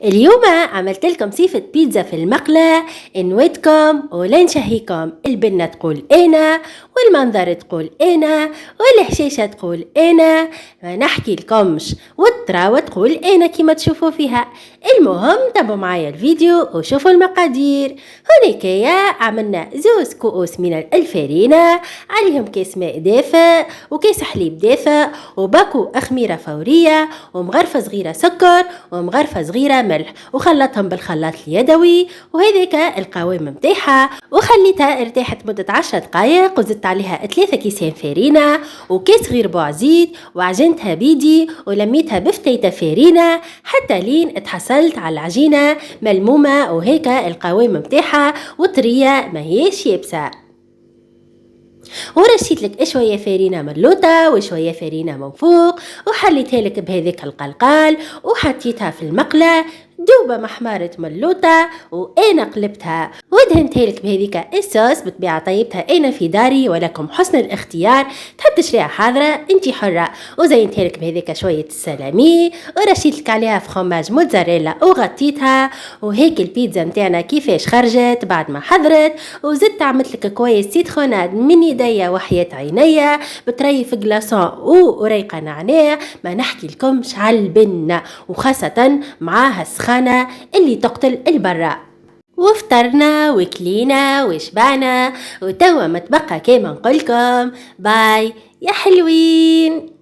اليوم عملت لكم صيفة بيتزا في المقلة. نودكم ولا نشهيكم. البنة تقول انا، والمنظر تقول انا، والحشيشة تقول انا، ما نحكي لكمش، والتراوة تقول انا كما تشوفوا فيها. المهم تابعوا معايا الفيديو وشوفوا المقادير. هناكيا عملنا 2 كؤوس من الفرينة، عليهم كيس ماء دافئ وكيس حليب دافئ وباكو أخميرة فورية ومغرفة صغيرة سكر ومغرفة صغيرة ملح، وخلطهم بالخلاط اليدوي. وهذيك القوام متاعها، وخليتها ارتاحت مدة 10 دقائق، وزدت عليها 3 كيسان فرينة وكيس غير بوع زيت، وعجنتها بيدي ولميتها بفتيتة فرينة حتى لين تحصلت على العجينة ملمومة، وهيك القوام متاعها وطرية ما هيش يابسة. ورشيت لك شويه فرينه من اللوطه وشويه فرينه من فوق، وحليتها لك بهذيك القلقال وحطيتها في المقله دوبه محمرة من اللوطه، وانا قلبتها ودهنتها لك بهذيك الصوص. بطبيعه طيبتها انا في داري، ولكم حسن الاختيار، تحب تشريها حاضره انت حره. وزينتها لك بهذيك شويه السلامي، ورشيت لك عليها فخوماج موتزاريلا وغطيتها. وهيك البيتزا نتاعنا كيفاش خرجت بعد ما حضرت. وزدت عملت لك كويس سيتخوناد من يديا وحياة عينيا بتريف جلاسون وريقه نعناع، ما نحكي لكمش على البنه، وخاصه معاها السخانه اللي تقتل البراء. وفطرنا وكلينا وشبعنا، وتوا متبقى كيما نقولكم باي يا حلوين.